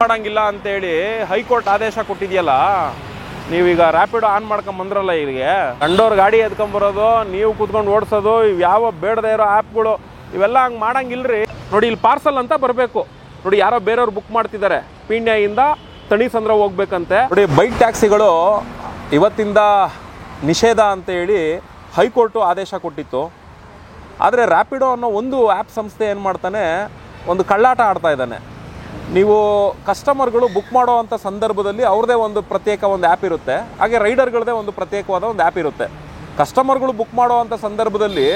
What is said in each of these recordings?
ಮಾಡಂಗಿಲ್ಲ ಅಂತೇಳಿ ಹೈಕೋರ್ಟ್ ಆದೇಶ ಕೊಟ್ಟಿದೆಯಲ್ಲ, ನೀವೀಗ ರ್ಯಾಪಿಡೋ ಆನ್ ಮಾಡ್ಕೊಂಬಂದ್ರಲ್ಲ, ಇಲ್ಲಿಗೆ ಕಂಡೋರ್ ಗಾಡಿ ಎತ್ಕೊಂಬರೋದು, ನೀವು ಕೂತ್ಕೊಂಡು ಓಡಿಸೋದು, ಇವು ಯಾವ ಬೇಡದೇ ಇರೋ ಆ್ಯಪ್ಗಳು ಇವೆಲ್ಲ ಹಂಗೆ ಮಾಡಂಗಿಲ್ರಿ. ನೋಡಿ, ಇಲ್ಲಿ ಪಾರ್ಸಲ್ ಅಂತ ಬರಬೇಕು. ನೋಡಿ, ಯಾರೋ ಬೇರೆಯವ್ರು ಬುಕ್ ಮಾಡ್ತಿದ್ದಾರೆ, ಪೀಣ್ಯದಿಂದ ತಣಿಸಂದ್ರ ಹೋಗ್ಬೇಕಂತೆ. ನೋಡಿ, ಬೈಕ್ ಟ್ಯಾಕ್ಸಿಗಳು ಇವತ್ತಿಂದ ನಿಷೇಧ ಅಂತ ಹೇಳಿ ಹೈಕೋರ್ಟು ಆದೇಶ ಕೊಟ್ಟಿತ್ತು. ಆದರೆ ರ್ಯಾಪಿಡೋ ಅನ್ನೋ ಒಂದು ಆ್ಯಪ್ ಸಂಸ್ಥೆ ಏನು ಮಾಡ್ತಾನೆ, ಒಂದು ಕಳ್ಳಾಟ ಆಡ್ತಾ ಇದ್ದಾನೆ. ನೀವು ಕಸ್ಟಮರ್ಗಳು ಬುಕ್ ಮಾಡೋ ಅಂಥ ಸಂದರ್ಭದಲ್ಲಿ ಅವ್ರದ್ದೇ ಒಂದು ಪ್ರತ್ಯೇಕ ಒಂದು ಆ್ಯಪ್ ಇರುತ್ತೆ, ಹಾಗೆ ರೈಡರ್ಗಳದ್ದೇ ಒಂದು ಪ್ರತ್ಯೇಕವಾದ ಒಂದು ಆ್ಯಪ್ ಇರುತ್ತೆ. ಕಸ್ಟಮರ್ಗಳು ಬುಕ್ ಮಾಡೋ ಅಂಥ ಸಂದರ್ಭದಲ್ಲಿ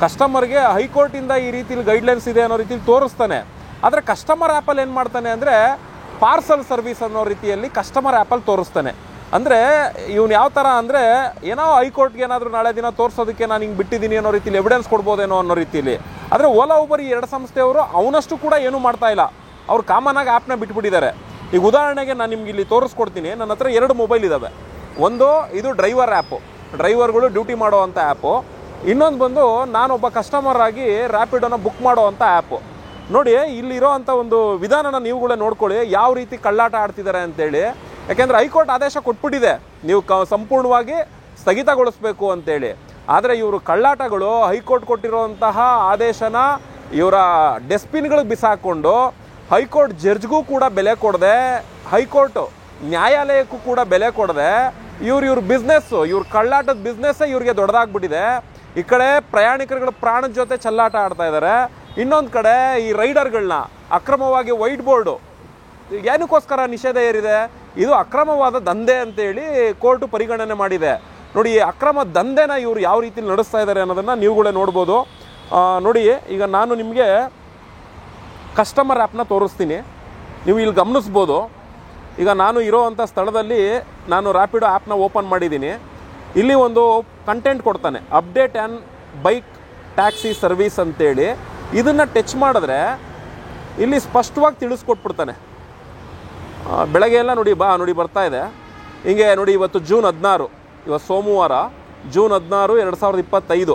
ಕಸ್ಟಮರ್ಗೆ ಹೈಕೋರ್ಟಿಂದ ಈ ರೀತಿಲಿ ಗೈಡ್ಲೈನ್ಸ್ ಇದೆ ಅನ್ನೋ ರೀತಿಲಿ ತೋರಿಸ್ತಾನೆ. ಆದರೆ ಕಸ್ಟಮರ್ ಆ್ಯಪಲ್ಲಿ ಏನು ಮಾಡ್ತಾನೆ ಅಂದರೆ ಪಾರ್ಸಲ್ ಸರ್ವಿಸ್ ಅನ್ನೋ ರೀತಿಯಲ್ಲಿ ಕಸ್ಟಮರ್ ಆ್ಯಪಲ್ಲಿ ತೋರಿಸ್ತಾನೆ. ಅಂದರೆ ಇವ್ನು ಯಾವ ಥರ ಅಂದರೆ, ಏನೋ ಹೈಕೋರ್ಟ್ಗೆ ಏನಾದರೂ ನಾಳೆ ದಿನ ತೋರಿಸೋದಕ್ಕೆ ನಾನು ಹಿಂಗೆ ಬಿಟ್ಟಿದ್ದೀನಿ ಅನ್ನೋ ರೀತಿಲಿ ಎವಿಡೆನ್ಸ್ ಕೊಡ್ಬೋದೇನೋ ಅನ್ನೋ ರೀತಿಯಲ್ಲಿ. ಆದರೆ ಓಲಾ ಊಬರ್ ಈ ಎರಡು ಸಂಸ್ಥೆಯವರು ಅವನಷ್ಟು ಕೂಡ ಏನೂ ಮಾಡ್ತಾ ಇಲ್ಲ. ಅವ್ರು ಕಾಮನಾಗಿ ಆ್ಯಪ್ನ ಬಿಟ್ಬಿಟ್ಟಿದ್ದಾರೆ. ಈಗ ಉದಾಹರಣೆಗೆ ನಾನು ನಿಮ್ಗೆ ಇಲ್ಲಿ ತೋರಿಸ್ಕೊಡ್ತೀನಿ. ನನ್ನ ಹತ್ರ 2 ಮೊಬೈಲ್ ಇದ್ದಾವೆ. ಒಂದು ಇದು ಡ್ರೈವರ್ ಆ್ಯಪು, ಡ್ರೈವರ್ಗಳು ಡ್ಯೂಟಿ ಮಾಡೋ ಅಂಥ ಆ್ಯಪು. ಇನ್ನೊಂದು ಬಂದು ನಾನೊಬ್ಬ ಕಸ್ಟಮರ್ ಆಗಿ ರ್ಯಾಪಿಡೋನ ಬುಕ್ ಮಾಡೋ ಅಂಥ ಆ್ಯಪು. ನೋಡಿ, ಇಲ್ಲಿರೋ ಅಂಥ ಒಂದು ವಿಧಾನನ ನೀವುಗಳೇ ನೋಡ್ಕೊಳ್ಳಿ, ಯಾವ ರೀತಿ ಕಳ್ಳಾಟ ಆಡ್ತಿದ್ದಾರೆ ಅಂತೇಳಿ. ಯಾಕೆಂದರೆ ಹೈಕೋರ್ಟ್ ಆದೇಶ ಕೊಟ್ಬಿಟ್ಟಿದೆ, ನೀವು ಸಂಪೂರ್ಣವಾಗಿ ಸ್ಥಗಿತಗೊಳಿಸ್ಬೇಕು ಅಂತೇಳಿ. ಆದರೆ ಇವರು ಕಳ್ಳಾಟಗಳು ಹೈಕೋರ್ಟ್ ಕೊಟ್ಟಿರುವಂತಹ ಆದೇಶನ ಇವರ ಡಸ್ಟ್ಬಿನ್ಗಳಿಗೆ ಬಿಸಾಕೊಂಡು ಹೈಕೋರ್ಟ್ ಜಡ್ಜ್ಗೂ ಕೂಡ ಬೆಲೆ ಕೊಡದೆ, ಹೈಕೋರ್ಟ್ ನ್ಯಾಯಾಲಯಕ್ಕೂ ಕೂಡ ಬೆಲೆ ಕೊಡದೆ, ಇವ್ರ ಬಿಸ್ನೆಸ್ಸು, ಇವ್ರ ಕಳ್ಳಾಟದ ಬಿಸ್ನೆಸ್ಸೇ ಇವ್ರಿಗೆ ದೊಡ್ಡದಾಗ್ಬಿಟ್ಟಿದೆ. ಈ ಕಡೆ ಪ್ರಯಾಣಿಕರುಗಳ ಪ್ರಾಣದ ಜೊತೆ ಚೆಲ್ಲಾಟ ಆಡ್ತಾ ಇದ್ದಾರೆ, ಇನ್ನೊಂದು ಕಡೆ ಈ ರೈಡರ್ಗಳನ್ನ ಅಕ್ರಮವಾಗಿ ವೈಟ್ ಬೋರ್ಡು ಏನಕ್ಕೋಸ್ಕರ ನಿಷೇಧ ಏರಿದೆ, ಇದು ಅಕ್ರಮವಾದ ದಂಧೆ ಅಂತೇಳಿ ಕೋರ್ಟು ಪರಿಗಣನೆ ಮಾಡಿದೆ. ನೋಡಿ, ಈ ಅಕ್ರಮ ದಂಧೆನ ಇವರು ಯಾವ ರೀತಿ ನಡೆಸ್ತಾ ಇದ್ದಾರೆ ಅನ್ನೋದನ್ನು ನೀವುಗಳೇ ನೋಡ್ಬೋದು. ನೋಡಿ, ಈಗ ನಾನು ನಿಮಗೆ ಕಸ್ಟಮರ್ ಆ್ಯಪ್ನ ತೋರಿಸ್ತೀನಿ, ನೀವು ಇಲ್ಲಿ ಗಮನಿಸ್ಬೋದು. ಈಗ ನಾನು ಇರೋವಂಥ ಸ್ಥಳದಲ್ಲಿ ನಾನು ರ್ಯಾಪಿಡೋ ಆ್ಯಪ್ನ ಓಪನ್ ಮಾಡಿದ್ದೀನಿ. ಇಲ್ಲಿ ಒಂದು ಕಂಟೆಂಟ್ ಕೊಡ್ತಾನೆ, update and bike taxi service ಅಂತೇಳಿ. ಇದನ್ನು ಟಚ್ ಮಾಡಿದ್ರೆ ಇಲ್ಲಿ ಸ್ಪಷ್ಟವಾಗಿ ತಿಳಿಸ್ಕೊಟ್ಬಿಡ್ತಾನೆ. ಬೆಳಗ್ಗೆ ಎಲ್ಲ ನೋಡಿ ಬರ್ತಾ ಇದೆ ಹಿಂಗೆ. ನೋಡಿ, ಇವತ್ತು ಜೂನ್ 16, ಇವತ್ತು ಸೋಮವಾರ, ಜೂನ್ 16, 2025.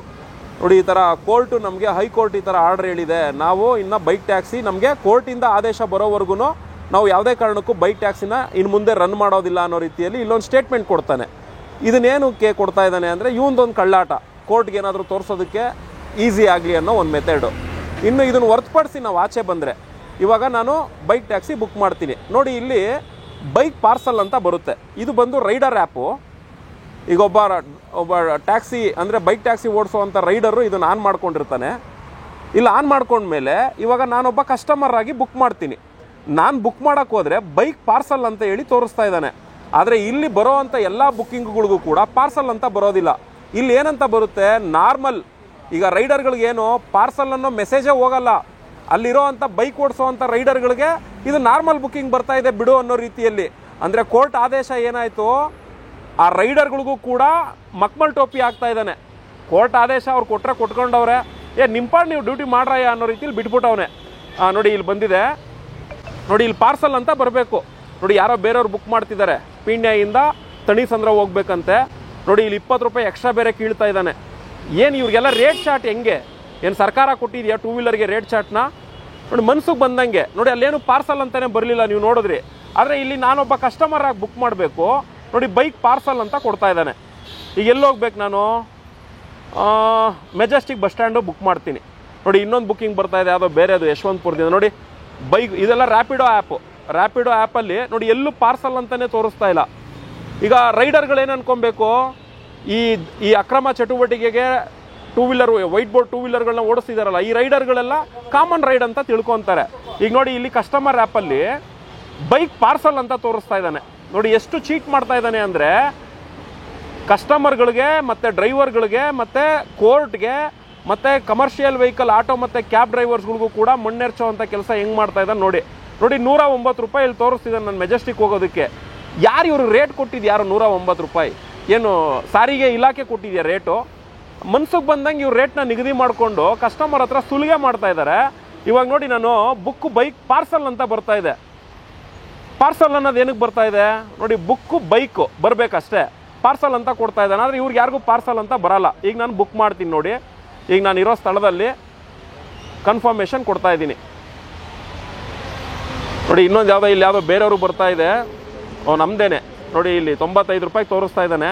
ನೋಡಿ, ಈ ಥರ ಕೋರ್ಟು ನಮಗೆ ಹೈಕೋರ್ಟ್ ಈ ಥರ ಆರ್ಡರ್ ಹೇಳಿದೆ, ನಾವು ಇನ್ನು ಬೈಕ್ ಟ್ಯಾಕ್ಸಿ ನಮಗೆ ಕೋರ್ಟಿಂದ ಆದೇಶ ಬರೋವರೆಗೂ ನಾವು ಯಾವುದೇ ಕಾರಣಕ್ಕೂ ಬೈಕ್ ಟ್ಯಾಕ್ಸಿನ ಇನ್ನು ಮುಂದೆ ರನ್ ಮಾಡೋದಿಲ್ಲ ಅನ್ನೋ ರೀತಿಯಲ್ಲಿ ಇಲ್ಲೊಂದು ಸ್ಟೇಟ್ಮೆಂಟ್ ಕೊಡ್ತಾನೆ. ಇದನ್ನೇನಕ್ಕೆ ಕೊಡ್ತಾ ಇದ್ದಾನೆ ಅಂದರೆ, ಇವೊಂದೊಂದು ಕಳ್ಳಾಟ, ಕೋರ್ಟ್ಗೆ ಏನಾದರೂ ತೋರಿಸೋದಕ್ಕೆ ಈಸಿ ಆಗಲಿ ಅನ್ನೋ ಒಂದು ಮೆಥಡು. ಇನ್ನು ಇದನ್ನು ಹೊರತುಪಡಿಸಿ ನಾವು ಆಚೆ ಬಂದರೆ, ಇವಾಗ ನಾನು ಬೈಕ್ ಟ್ಯಾಕ್ಸಿ ಬುಕ್ ಮಾಡ್ತೀನಿ. ನೋಡಿ, ಇಲ್ಲಿ ಬೈಕ್ ಪಾರ್ಸಲ್ ಅಂತ ಬರುತ್ತೆ. ಇದು ಬಂದು ರೈಡರ್ ಆ್ಯಪು. ಈಗ ಒಬ್ಬ ಟ್ಯಾಕ್ಸಿ ಅಂದರೆ ಬೈಕ್ ಟ್ಯಾಕ್ಸಿ ಓಡಿಸೋವಂಥ ರೈಡರು ಇದನ್ನು ಆನ್ ಮಾಡ್ಕೊಂಡಿರ್ತಾನೆ. ಇಲ್ಲಿ ಆನ್ ಮಾಡ್ಕೊಂಡ್ಮೇಲೆ ಇವಾಗ ನಾನೊಬ್ಬ ಕಸ್ಟಮರ್ ಆಗಿ ಬುಕ್ ಮಾಡ್ತೀನಿ. ನಾನು ಬುಕ್ ಮಾಡೋಕ್ಕೆ ಹೋದರೆ ಬೈಕ್ ಪಾರ್ಸಲ್ ಅಂತ ಹೇಳಿ ತೋರಿಸ್ತಾ ಇದ್ದಾನೆ. ಆದರೆ ಇಲ್ಲಿ ಬರೋವಂಥ ಎಲ್ಲ ಬುಕ್ಕಿಂಗ್ಗಳಿಗೂ ಕೂಡ ಪಾರ್ಸಲ್ ಅಂತ ಬರೋದಿಲ್ಲ. ಇಲ್ಲಿ ಏನಂತ ಬರುತ್ತೆ, ನಾರ್ಮಲ್. ಈಗ ರೈಡರ್ಗಳಿಗೇನು ಪಾರ್ಸಲ್ ಅನ್ನೋ ಮೆಸೇಜೇ ಹೋಗಲ್ಲ. ಅಲ್ಲಿರೋ ಅಂಥ ಬೈಕ್ ಓಡಿಸೋವಂಥ ರೈಡರ್ಗಳಿಗೆ ಇದು ನಾರ್ಮಲ್ ಬುಕ್ಕಿಂಗ್ ಬರ್ತಾ ಇದೆ ಬಿಡು ಅನ್ನೋ ರೀತಿಯಲ್ಲಿ. ಅಂದರೆ ಕೋರ್ಟ್ ಆದೇಶ ಏನಾಯಿತು, ಆ ರೈಡರ್ಗಳಿಗೂ ಕೂಡ ಮಕ್ಮಲ್ ಟೋಪಿ ಆಗ್ತಾ ಇದ್ದಾನೆ. ಕೋರ್ಟ್ ಆದೇಶ ಅವ್ರು ಕೊಟ್ಕೊಂಡವ್ರೆ, ನಿಂಪಾಡು ನೀವು ಡ್ಯೂಟಿ ಮಾಡ್ರಯ್ಯ ಅನ್ನೋ ರೀತಿಯಲ್ಲಿ ಬಿಟ್ಬಿಟ್ಟವನೆ. ನೋಡಿ, ಇಲ್ಲಿ ಬಂದಿದೆ. ನೋಡಿ, ಇಲ್ಲಿ ಪಾರ್ಸಲ್ ಅಂತ ಬರಬೇಕು. ನೋಡಿ, ಯಾರೋ ಬೇರೆಯವ್ರು ಬುಕ್ ಮಾಡ್ತಿದ್ದಾರೆ, ಪೀಣ್ಯದಿಂದ ತಣಿಸಂದ್ರ ಹೋಗ್ಬೇಕಂತೆ. ನೋಡಿ, ಇಲ್ಲಿ 20 ರೂಪಾಯಿ ಎಕ್ಸ್ಟ್ರಾ ಬೇರೆ ಕೀಳ್ತಾ ಇದ್ದಾನೆ. ಏನು ಇವ್ರಿಗೆಲ್ಲ ರೇಟ್ ಚಾರ್ಟ್ ಹೆಂಗೆ? ಏನು ಸರ್ಕಾರ ಕೊಟ್ಟಿದೆಯಾ 2 ವೀಲರ್ಗೆ ರೇಟ್ ಚಾರ್ಟ್ನ? ನೋಡಿ, ಮನ್ಸಿಗೆ ಬಂದಂಗೆ. ನೋಡಿ, ಅಲ್ಲೇನು ಪಾರ್ಸಲ್ ಅಂತಲೇ ಬರಲಿಲ್ಲ, ನೀವು ನೋಡಿದ್ರಿ. ಆದರೆ ಇಲ್ಲಿ ನಾನೊಬ್ಬ ಕಸ್ಟಮರ್ ಆಗಿ ಬುಕ್ ಮಾಡಬೇಕು. ನೋಡಿ, ಬೈಕ್ ಪಾರ್ಸಲ್ ಅಂತ ಕೊಡ್ತಾ ಇದ್ದಾನೆ. ಈಗ ಎಲ್ಲಿ ಹೋಗ್ಬೇಕು ನಾನು? ಮೆಜೆಸ್ಟಿಕ್ ಬಸ್ ಸ್ಟ್ಯಾಂಡು ಬುಕ್ ಮಾಡ್ತೀನಿ. ನೋಡಿ, ಇನ್ನೊಂದು ಬುಕ್ಕಿಂಗ್ ಬರ್ತಾ ಇದೆ, ಯಾವುದೋ ಬೇರೆದು ಯಶವಂತಪುರದಿಂದ. ನೋಡಿ, ಬೈಕ್ ಇದೆಲ್ಲ ರ್ಯಾಪಿಡೋ ಆ್ಯಪು. ರ್ಯಾಪಿಡೋ ಆ್ಯಪಲ್ಲಿ ನೋಡಿ ಎಲ್ಲೂ ಪಾರ್ಸಲ್ ಅಂತಲೇ ತೋರಿಸ್ತಾ ಇಲ್ಲ. ಈಗ ರೈಡರ್ಗಳೇನು ಅನ್ಕೊಬೇಕು, ಈ ಅಕ್ರಮ ಚಟುವಟಿಕೆಗೆ 2 ವೀಲರ್ ವೈಟ್ ಬೋರ್ಡ್ 2 ವೀಲರ್ಗಳನ್ನ ಓಡಿಸ್ತಿದಾರಲ್ಲ, ಈ ರೈಡರ್ಗಳೆಲ್ಲ ಕಾಮನ್ ರೈಡ್ ಅಂತ ತಿಳ್ಕೊತಾರೆ. ಈಗ ನೋಡಿ, ಇಲ್ಲಿ ಕಸ್ಟಮರ್ ಆ್ಯಪಲ್ಲಿ ಬೈಕ್ ಪಾರ್ಸಲ್ ಅಂತ ತೋರಿಸ್ತಾ ಇದ್ದಾನೆ. ನೋಡಿ, ಎಷ್ಟು ಚೀಟ್ ಮಾಡ್ತಾ ಇದ್ದಾನೆ ಅಂದರೆ, ಕಸ್ಟಮರ್ಗಳಿಗೆ ಮತ್ತು ಡ್ರೈವರ್ಗಳಿಗೆ ಮತ್ತು ಕೋರ್ಟ್ಗೆ ಮತ್ತು ಕಮರ್ಷಿಯಲ್ ವೆಹಿಕಲ್ ಆಟೋ ಮತ್ತು ಕ್ಯಾಬ್ ಡ್ರೈವರ್ಸ್ಗಳಿಗೂ ಕೂಡ ಮಣ್ಣೆರ್ಚೋವಂಥ ಕೆಲಸ ಹೆಂಗೆ ಮಾಡ್ತಾ ಇದ್ದಾನೆ ನೋಡಿ. 109 ರೂಪಾಯಿ ಇಲ್ಲಿ ತೋರಿಸ್ತಿದ್ದಾನೆ ನಾನು ಮೆಜೆಸ್ಟಿಕ್ ಹೋಗೋದಕ್ಕೆ. ಯಾರು ಇವರು ರೇಟ್ ಕೊಟ್ಟಿದ್ದು? ಯಾರು 109 ರೂಪಾಯಿ? ಏನು ಸಾರಿಗೆ ಇಲಾಖೆ ಕೊಟ್ಟಿದೆಯಾ ರೇಟು? ಮನ್ಸಿಗೆ ಬಂದಂಗೆ ಇವ್ರು ರೇಟ್ನ ನಿಗದಿ ಮಾಡಿಕೊಂಡು ಕಸ್ಟಮರ್ ಹತ್ರ ಸುಲಿಗೆ ಮಾಡ್ತಾ ಇದ್ದಾರೆ. ಇವಾಗ ನೋಡಿ, ನಾನು ಬೈಕ್ ಪಾರ್ಸಲ್ ಅಂತ ಬರ್ತಾ ಇದೆ. ಪಾರ್ಸಲ್ ಅನ್ನೋದು ಏನಕ್ಕೆ ಬರ್ತಾ ಇದೆ ನೋಡಿ, ಬೈಕು ಬರಬೇಕಷ್ಟೇ, ಪಾರ್ಸಲ್ ಅಂತ ಕೊಡ್ತಾ ಇದ್ದಾನೆ. ಆದರೆ ಇವ್ರಿಗೆ ಯಾರಿಗೂ ಪಾರ್ಸಲ್ ಅಂತ ಬರಲ್ಲ. ಈಗ ನಾನು ಬುಕ್ ಮಾಡ್ತೀನಿ ನೋಡಿ, ಈಗ ನಾನು ಇರೋ ಸ್ಥಳದಲ್ಲಿ ಕನ್ಫರ್ಮೇಷನ್ ಕೊಡ್ತಾ ಇದ್ದೀನಿ. ನೋಡಿ ಇನ್ನೊಂದು ಯಾವುದೋ ಇಲ್ಲಿ ಯಾವುದೋ ಬೇರೆಯವ್ರಿಗೆ ಬರ್ತಾ ಇದೆ, ನಮ್ಮದೇನೆ ನೋಡಿ, ಇಲ್ಲಿ 95 ರೂಪಾಯಿ ತೋರಿಸ್ತಾ ಇದ್ದಾನೆ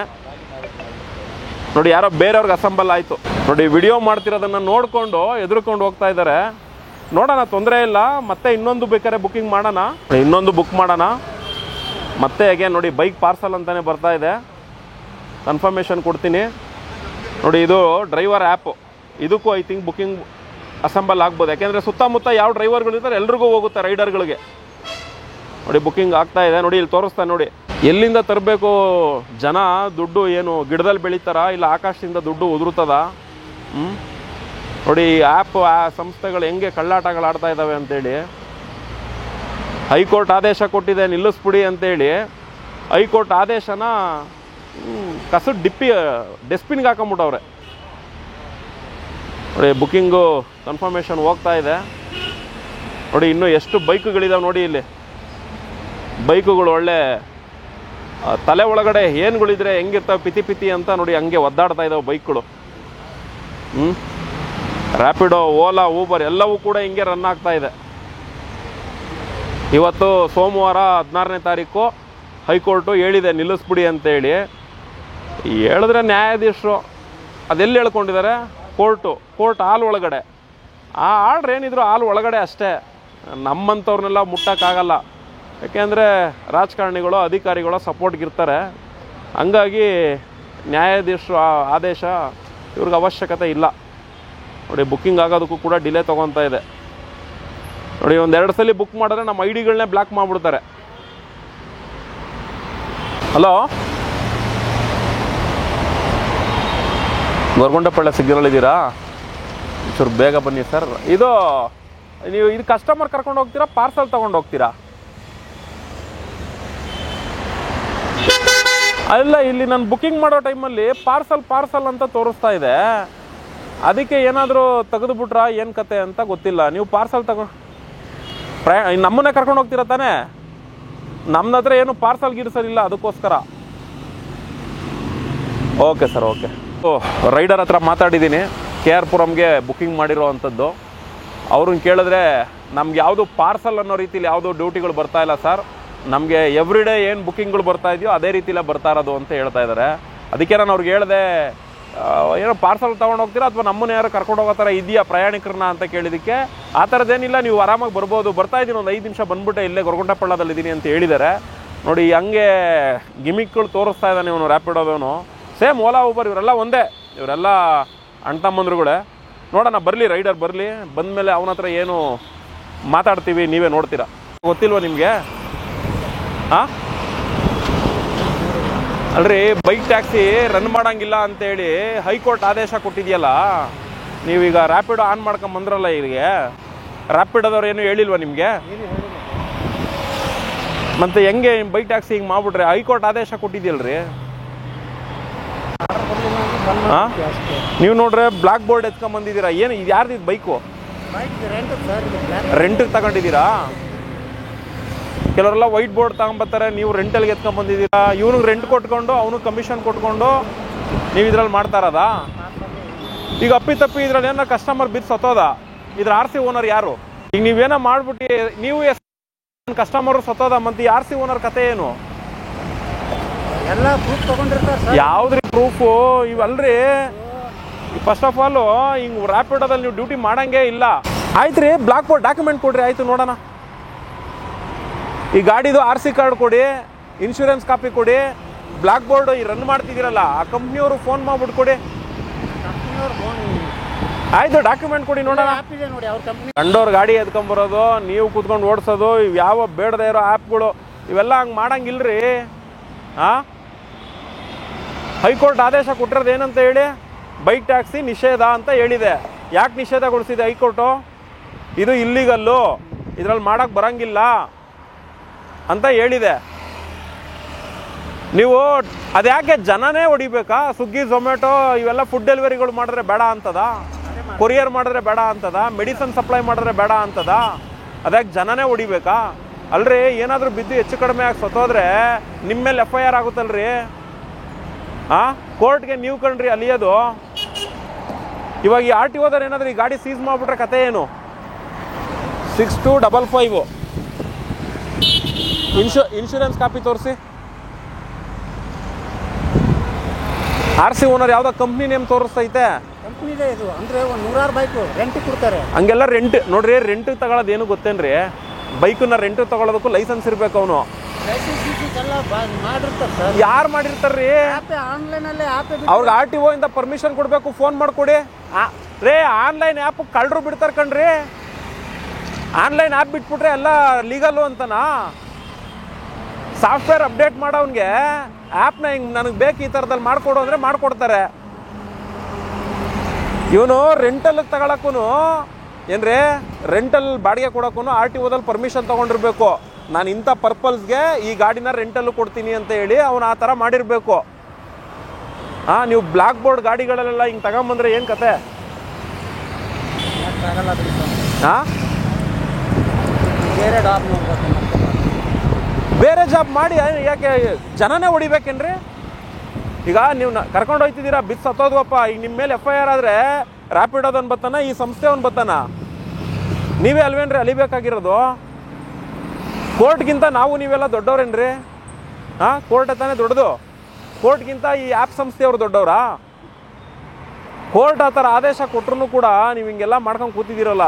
ನೋಡಿ. ಯಾರೋ ಬೇರೆಯವ್ರಿಗೆ ಅಸೆಂಬಲ್ ಆಯಿತು ನೋಡಿ. ವಿಡಿಯೋ ಮಾಡ್ತಿರೋದನ್ನು ನೋಡಿಕೊಂಡು ಎದುರ್ಕೊಂಡು ಹೋಗ್ತಾ ಇದ್ದಾರೆ. ನೋಡೋಣ, ತೊಂದರೆ ಇಲ್ಲ. ಮತ್ತೆ ಇನ್ನೊಂದು ಬೇಕಾದ್ರೆ ಬುಕ್ಕಿಂಗ್ ಮಾಡೋಣ, ಇನ್ನೊಂದು ಬುಕ್ ಮಾಡೋಣ ಮತ್ತೆ. ಹೇಗೆ ನೋಡಿ, ಬೈಕ್ ಪಾರ್ಸಲ್ ಅಂತಲೇ ಬರ್ತಾ ಇದೆ. ಕನ್ಫರ್ಮೇಷನ್ ಕೊಡ್ತೀನಿ ನೋಡಿ. ಇದು ಡ್ರೈವರ್ ಆ್ಯಪು, ಇದಕ್ಕೂ ಐ ಥಿಂಕ್ ಬುಕ್ಕಿಂಗ್ ಅಸೆಂಬಲ್ ಆಗ್ಬೋದು. ಯಾಕೆಂದರೆ ಸುತ್ತಮುತ್ತ ಯಾವ ಡ್ರೈವರ್ಗಳಿರ್ತಾರೆ ಎಲ್ರಿಗೂ ಹೋಗುತ್ತೆ, ರೈಡರ್ಗಳಿಗೆ ನೋಡಿ. ಬುಕ್ಕಿಂಗ್ ಆಗ್ತಾ ಇದೆ ನೋಡಿ, ಇಲ್ಲಿ ತೋರಿಸ್ತಾ ನೋಡಿ. ಎಲ್ಲಿಂದ ತರಬೇಕು ಜನ ದುಡ್ಡು? ಏನು ಗಿಡದಲ್ಲಿ ಬೆಳೀತಾರ, ಇಲ್ಲ ಆಕಾಶದಿಂದ ದುಡ್ಡು ಉದುರುತ್ತದ? ನೋಡಿ, ಈ ಆ್ಯಪ್ ಸಂಸ್ಥೆಗಳು ಹೆಂಗೆ ಕಳ್ಳಾಟಗಳಾಡ್ತಾ ಇದ್ದಾವೆ ಅಂತೇಳಿ. ಹೈಕೋರ್ಟ್ ಆದೇಶ ಕೊಟ್ಟಿದೆ ನಿಲ್ಲಿಸ್ಬಿಡಿ ಅಂತೇಳಿ. ಹೈಕೋರ್ಟ್ ಆದೇಶನ ಕಸದ ಡಸ್ಟ್ಬಿನ್ಗೆ ಹಾಕೊಂಬಿಟ್ಟವ್ರೆ ನೋಡಿ. ಬುಕ್ಕಿಂಗು ಕನ್ಫರ್ಮೇಷನ್ ಹೋಗ್ತಾ ಇದೆ ನೋಡಿ. ಇನ್ನೂ ಎಷ್ಟು ಬೈಕುಗಳಿದಾವೆ ನೋಡಿ. ಇಲ್ಲಿ ಬೈಕುಗಳು ಒಳ್ಳೆ ತಲೆ ಒಳಗಡೆ ಏನುಗಳಿದ್ರೆ ಹೆಂಗಿರ್ತಾವೆ ಪಿತಿ ಪಿತಿ ಅಂತ ನೋಡಿ, ಹಂಗೆ ಒದ್ದಾಡ್ತಾ ಇದ್ದಾವೆ ಬೈಕ್ಗಳು. ರ್ಯಾಪಿಡೋ, ಓಲಾ, ಊಬರ್ ಎಲ್ಲವೂ ಕೂಡ ಹಿಂಗೆ ರನ್ ಆಗ್ತಾ ಇದೆ. ಇವತ್ತು ಸೋಮವಾರ 16ನೇ ತಾರೀಕು ಹೈಕೋರ್ಟು ಹೇಳಿದೆ ನಿಲ್ಲಿಸ್ಬಿಡಿ ಅಂತೇಳಿ. ಹೇಳಿದ್ರೆ ನ್ಯಾಯಾಧೀಶರು ಅದೆಲ್ಲಿ ಹೇಳ್ಕೊಂಡಿದ್ದಾರೆ? ಕೋರ್ಟ್ ಹಾಲ್ ಒಳಗಡೆ. ಆ ಆರ್ಡ್ರ್ ಏನಿದ್ರು ಹಾಲ್ ಒಳಗಡೆ ಅಷ್ಟೇ. ನಮ್ಮಂಥವ್ರನ್ನೆಲ್ಲ ಮುಟ್ಟೋಕ್ಕಾಗಲ್ಲ. ಯಾಕೆಂದರೆ ರಾಜಕಾರಣಿಗಳು, ಅಧಿಕಾರಿಗಳು ಸಪೋರ್ಟ್ಗಿರ್ತಾರೆ. ಹಂಗಾಗಿ ನ್ಯಾಯಾಧೀಶರು ಆದೇಶ ಇವ್ರಿಗೆ ಅವಶ್ಯಕತೆ ಇಲ್ಲ ನೋಡಿ. ಬುಕ್ಕಿಂಗ್ ಆಗೋದಕ್ಕೂ ಕೂಡ ಡಿಲೇ ತೊಗೊತಾ ಇದೆ ನೋಡಿ. 1-2 ಸಲ ಬುಕ್ ಮಾಡಿದ್ರೆ ನಮ್ಮ ಐಡಿಗಳನ್ನೇ ಬ್ಲಾಕ್ ಮಾಡಿಬಿಡ್ತಾರೆ. ಹಲೋ, ಗೊರಗುಂಟೆಪಾಳ್ಯ ಸಿಗ್ನಲಿದ್ದೀರಾ? ಚೂರು ಬೇಗ ಬನ್ನಿ ಸರ್. ಇದು ಕಸ್ಟಮರ್ ಕರ್ಕೊಂಡು ಹೋಗ್ತೀರಾ, ಪಾರ್ಸಲ್ ತೊಗೊಂಡು ಹೋಗ್ತೀರಾ? ಅಲ್ಲ, ಇಲ್ಲಿ ನಾನು ಬುಕ್ಕಿಂಗ್ ಮಾಡೋ ಟೈಮಲ್ಲಿ ಪಾರ್ಸಲ್ ಅಂತ ತೋರಿಸ್ತಾ ಇದೆ. ಅದಕ್ಕೆ ಏನಾದರೂ ತೆಗೆದುಬಿಟ್ರಾ ಏನು ಕತೆ ಅಂತ ಗೊತ್ತಿಲ್ಲ. ನೀವು ಪಾರ್ಸಲ್ ನಮ್ಮನ್ನೇ ಕರ್ಕೊಂಡು ಹೋಗ್ತೀರಾ ತಾನೇ? ನಮ್ಮ ಹತ್ರ ಏನು ಪಾರ್ಸಲ್ ಗಿರ್ಸಲಿಲ್ಲ, ಅದಕ್ಕೋಸ್ಕರ. Okay sir, okay. ರೈಡರ್ ಹತ್ರ ಮಾತಾಡಿದ್ದೀನಿ, KR ಪುರಂಗೆ ಬುಕ್ಕಿಂಗ್ ಮಾಡಿರೋ ಅಂಥದ್ದು. ಅವ್ರನ್ನ ಕೇಳಿದ್ರೆ ನಮ್ಗೆ ಯಾವುದು ಪಾರ್ಸಲ್ ಅನ್ನೋ ರೀತಿಲಿ ಯಾವುದೋ ಡ್ಯೂಟಿಗಳು ಬರ್ತಾ ಇಲ್ಲ ಸರ್, ನಮಗೆ ಎವ್ರಿ ಡೇ ಏನು ಬುಕ್ಕಿಂಗ್ಗಳು ಬರ್ತಾ ಇದೆಯೋ ಅದೇ ರೀತಿಲೇ ಬರ್ತಾ ಇರೋದು ಅಂತ ಹೇಳ್ತಾ ಇದ್ದಾರೆ. ಅದಕ್ಕೆ ನಾನು ಅವ್ರಿಗೆ ಹೇಳಿದೆ, ಏನೋ ಪಾರ್ಸಲ್ ತೊಗೊಂಡು ಹೋಗ್ತೀರಾ ಅಥವಾ ನಮ್ಮನ್ನ ಯಾರು ಕರ್ಕೊಂಡು ಹೋಗೋ ಥರ ಇದೆಯಾ ಪ್ರಯಾಣಿಕರನ್ನ ಅಂತ ಕೇಳಿದ್ದಕ್ಕೆ, ಆ ಥರದ್ದೇನಿಲ್ಲ, ನೀವು ಆರಾಮಾಗಿ ಬರ್ಬೋದು, ಬರ್ತಾ ಇದ್ದೀನಿ, ಒಂದು 5 ನಿಮಿಷ ಬಂದ್ಬಿಟ್ಟೆ, ಇಲ್ಲೇ ಗೊರಗುಂಟೆಪಾಳ್ಯದಲ್ಲಿದ್ದೀನಿ ಅಂತ ಹೇಳಿದ್ದಾರೆ ನೋಡಿ. ಹಂಗೆ ಗಿಮಿಕ್ಗಳು ತೋರಿಸ್ತಾ ಇದ್ದಾನೆ ಇವನು, ರ್ಯಾಪಿಡೋದವನು. ಸೇಮ್ ಓಲಾ, ಊಬರ್ ಇವರೆಲ್ಲ ಒಂದೇ, ಇವರೆಲ್ಲ ಅಣ್ಣ ತಮ್ಮಂದ್ರುಗಳೇ. ನೋಡೋಣ, ಬರಲಿ ರೈಡರ್ ಬರಲಿ, ಬಂದಮೇಲೆ ಅವನ ಹತ್ರ ಏನು ಮಾತಾಡ್ತೀವಿ ನೀವೇ ನೋಡ್ತೀರಾ. ಗೊತ್ತಿಲ್ವ ನಿಮಗೆ? ಹಾಂ, ಅಲ್ರಿ, ಬೈಕ್ ಟ್ಯಾಕ್ಸಿ ರನ್ ಮಾಡೋಂಗಿಲ್ಲ ಅಂತೇಳಿ ಹೈಕೋರ್ಟ್ ಆದೇಶ ಕೊಟ್ಟಿದೆಯಲ್ಲ. ನೀವೀಗ ರ್ಯಾಪಿಡೋ ಆನ್ ಮಾಡ್ಕೊಂಬಂದ್ರಲ್ಲ, ಇಲ್ಲಿಗೆ ರ್ಯಾಪಿಡೋದವ್ರು ಏನು ಹೇಳಿಲ್ವ ನಿಮಗೆ? ಮತ್ತು ಹೆಂಗೆ ಬೈಕ್ ಟ್ಯಾಕ್ಸಿ ಹಿಂಗೆ ಮಾಡ್ಬಿಟ್ರೆ? ಹೈಕೋರ್ಟ್ ಆದೇಶ ಕೊಟ್ಟಿದ್ಯಲ್ರಿ. ಹಾಂ, ನೀವು ನೋಡ್ರೆ ಬ್ಲಾಕ್ ಬೋರ್ಡ್ ಎತ್ಕೊಂಬಂದಿದ್ದೀರಾ. ಏನು ಇದು ಯಾರ್ದು ಬೈಕು? ರೆಂಟಿಗೆ ತಗೊಂಡಿದ್ದೀರಾ? ಕೆಲವರೆಲ್ಲ ವೈಟ್ ಬೋರ್ಡ್ ತಗೊಂಬರ್ತಾರೆ, ನೀವು ರೆಂಟಲ್ಗೆ ಎತ್ಕೊಂಡ್ಬಂದಿದ್ದೀರಾ. ಇವನಿಗೆ ರೆಂಟ್ ಕೊಟ್ಕೊಂಡು ಅವನಿಗೆ ಕಮಿಷನ್ ಕೊಟ್ಕೊಂಡು ನೀವು ಇದ್ರಲ್ಲಿ ಮಾಡ್ತಾ ಇರೋದಾ? ಈಗ ಅಪ್ಪಿತಪ್ಪಿ ಇದ್ರಲ್ಲಿ ಏನೋ ಕಸ್ಟಮರ್ ಬಿದ್ದು ಸತ್ತೋದ, ಇದ್ರ RC ಓನರ್ ಯಾರು? ಈಗ ನೀವೇನೋ ಮಾಡ್ಬಿಟ್ಟು ನೀವು ಕಸ್ಟಮರು ಸತ್ತೋದ, ಮತ್ತು RC ಓನರ್ ಕತೆ ಏನು? ಎಲ್ಲ ಪ್ರೂಫ್ ತಗೊಂಡಿರ್ತಾರೆ. ಯಾವ್ದ್ರಿ ಪ್ರೂಫು ಇವಲ್ರಿ? ಫಸ್ಟ್ ಆಫ್ ಆಲ್ ಹಿಂಗೆ ರ್ಯಾಪಿಡೋದಲ್ಲಿ ನೀವು ಡ್ಯೂಟಿ ಮಾಡಂಗೆ ಇಲ್ಲ. ಆಯ್ತು ರೀ, ಬ್ಲಾಕ್ ಬೋರ್ಡ್ ಡಾಕ್ಯುಮೆಂಟ್ ಕೊಡ್ರಿ, ಆಯಿತು ನೋಡೋಣ. ಈ ಗಾಡಿದು RC ಕಾರ್ಡ್ ಕೊಡಿ, ಇನ್ಶೂರೆನ್ಸ್ ಕಾಪಿ ಕೊಡಿ. ಬ್ಲಾಕ್ ಬೋರ್ಡ್ ಈ ರನ್ ಮಾಡ್ತಿದ್ದೀರಲ್ಲ, ಆ ಕಂಪ್ನಿಯವರು ಫೋನ್ ಮಾಡ್ಬಿಟ್ಟು ಕೊಡಿ. ಆಯಿತು, ಡಾಕ್ಯುಮೆಂಟ್ ಕೊಡಿ ನೋಡೋಣ. ಕಂಡೋರು ಗಾಡಿ ಎತ್ಕೊಂಬರೋದು, ನೀವು ಕೂತ್ಕೊಂಡು ಓಡಿಸೋದು, ಇವು ಯಾವ ಬೇಡದೇ ಇರೋ ಆ್ಯಪ್ಗಳು, ಇವೆಲ್ಲ ಹಂಗೆ ಮಾಡಂಗಿಲ್ರಿ. ಹಾಂ, ಹೈಕೋರ್ಟ್ ಆದೇಶ ಕೊಟ್ಟಿರೋದು ಏನಂತ ಹೇಳಿ? ಬೈಕ್ ಟ್ಯಾಕ್ಸಿ ನಿಷೇಧ ಅಂತ ಹೇಳಿದೆ. ಯಾಕೆ ನಿಷೇಧಗೊಳಿಸಿದೆ ಹೈಕೋರ್ಟು? ಇದು ಇಲ್ಲಿಗಲ್ಲು, ಇದರಲ್ಲಿ ಮಾಡೋಕ್ಕೆ ಬರೋಂಗಿಲ್ಲ ಅಂತ ಹೇಳಿದೆ. ನೀವು ಅದ್ಯಾಕೆ ಜನನೇ ಹೊಡಿಬೇಕಾ? ಸ್ವಿಗ್ಗಿ, ಝೊಮ್ಯಾಟೊ ಇವೆಲ್ಲ ಫುಡ್ ಡೆಲಿವರಿಗಳು ಮಾಡಿದ್ರೆ ಬೇಡ ಅಂತದ? ಕೊರಿಯರ್ ಮಾಡಿದ್ರೆ ಬೇಡ ಅಂತದ? ಮೆಡಿಸನ್ ಸಪ್ಲೈ ಮಾಡಿದ್ರೆ ಬೇಡ ಅಂತದ? ಅದ್ಯಾಕೆ ಜನನೇ ಹೊಡಿಬೇಕಾ? ಅಲ್ರಿ, ಏನಾದರೂ ಬಿದ್ದು ಹೆಚ್ಚು ಕಡಿಮೆ ಆಗಿ ಸತ್ತೋದ್ರೆ ನಿಮ್ಮ ಮೇಲೆ FIR ಆಗುತ್ತಲ್ರಿ. ಹಾಂ, ಕೋರ್ಟ್ಗೆ ನೀವು ಕಣ್ರಿ ಅಲಿಯೋದು. ಇವಾಗ ಈ RTOದವ್ರು ಏನಾದರೂ ಈ ಗಾಡಿ ಸೀಸ್ ಮಾಡಿಬಿಟ್ರೆ ಕತೆ ಏನು? 6255 ಇನ್ಶೂರೆನ್ಸ್ ಕಾಪಿ ತೋರಿಸಿ. RC ಓನರ್ ಯಾವುದೋ ಕಂಪ್ನಿ ನೇಮ್ ತೋರಿಸ್ತೈತೆ. ಕಂಪ್ನಿದೆ ಇದು, ಅಂದರೆ ಒಂದು 100 ಬೈಕು ರೆಂಟಿಗೆ ಕೊಡ್ತಾರೆ. ಹಂಗೆಲ್ಲ ರೆಂಟ್ ನೋಡ್ರಿ, ರೆಂಟ್ ತಗೊಳ್ಳೋದು ಏನು ಗೊತ್ತೇನ್ರಿ, ಬೈಕನ್ನ ರೆಂಟ್ ತಗೊಳ್ಳೋದಕ್ಕೂ ಲೈಸೆನ್ಸ್ ಇರಬೇಕು. ಅವನು ಲೈಸೆನ್ಸ್ ಎಲ್ಲ ಮಾಡಿರ್ತಾರೆ ಸರ್. ಯಾರು ಮಾಡಿರ್ತಾರ್ರಿ? ಆನ್ಲೈನಲ್ಲೇ ಅವ್ರಿಗೆ RTO ಇಂದ ಪರ್ಮಿಷನ್ ಕೊಡಬೇಕು, ಫೋನ್ ಮಾಡಿಕೊಡಿ. ರೇ ಆನ್ಲೈನ್ ಆ್ಯಪ್ ಕಳ್ಳರು ಬಿಡ್ತಾರೆ ಕಣ್ರಿ. ಆನ್ಲೈನ್ ಆ್ಯಪ್ ಬಿಟ್ಬಿಟ್ರೆ ಎಲ್ಲ ಲೀಗಲ್ಲು ಅಂತನಾ? ಸಾಫ್ಟ್ವೇರ್ ಅಪ್ಡೇಟ್ ಮಾಡೋನ್ಗೆ ಆ್ಯಪ್ನ ಹಿಂಗೆ ನನಗೆ ಬೇಕು ಈ ಥರದಲ್ಲಿ ಮಾಡಿಕೊಡು ಅಂದರೆ ಮಾಡಿಕೊಡ್ತಾರೆ. ಇವನು ರೆಂಟಲ್ಗೆ ತಗೊಳಕ್ಕೂ ಏನ್ರಿ, ರೆಂಟಲ್ ಬಾಡಿಗೆ ಕೊಡೋಕ್ಕೂ RTOದಲ್ಲಿ ಪರ್ಮಿಷನ್ ತೊಗೊಂಡಿರ್ಬೇಕು. ನಾನು ಇಂಥ ಪರ್ಪಲ್ಸ್ಗೆ ಈ ಗಾಡಿನ ರೆಂಟಲ್ಲು ಕೊಡ್ತೀನಿ ಅಂತ ಹೇಳಿ ಅವನು ಆ ಥರ ಮಾಡಿರಬೇಕು. ನೀವು ಬ್ಲ್ಯಾಕ್ ಬೋರ್ಡ್ ಗಾಡಿಗಳಲ್ಲೆಲ್ಲ ಹಿಂಗೆ ತಗೊಂಬಂದ್ರೆ ಏನು ಕತೆ? ಬೇರೆ ಜಾಬ್ ಮಾಡಿ ಯಾಕೆ ಜನನೇ ಹೊಡಿಬೇಕೇನ್ರಿ? ಈಗ ನೀವು ಕರ್ಕೊಂಡು ಹೋಗ್ತಿದ್ದೀರಾ, ಬಿತ್ತು ಸತ್ತೋದ್ವಪ್ಪ, ಈಗ ನಿಮ್ಮ ಮೇಲೆ FIR ಆದರೆ ರ್ಯಾಪಿಡೋದನ್ನು ಬತ್ತಾನ, ಈ ಸಂಸ್ಥೆ ಅವ್ನು ಬತ್ತಾನ? ನೀವೇ ಅಲ್ವೇನ್ರಿ ಅಲಿಬೇಕಾಗಿರೋದು? ಕೋರ್ಟ್ಗಿಂತ ನಾವು ನೀವೆಲ್ಲ ದೊಡ್ಡವ್ರೇನ್ರಿ? ಕೋರ್ಟ್ ತಾನೇ ದೊಡ್ಡದು. ಕೋರ್ಟ್ಗಿಂತ ಈ ಆ್ಯಪ್ ಸಂಸ್ಥೆಯವರು ದೊಡ್ಡವರಾ? ಕೋರ್ಟ್ ಆ ಥರ ಆದೇಶ ಕೊಟ್ಟರು ಕೂಡ ನೀವು ಹಿಂಗೆಲ್ಲ ಮಾಡ್ಕೊಂಡು ಕೂತಿದ್ದೀರಲ್ಲ,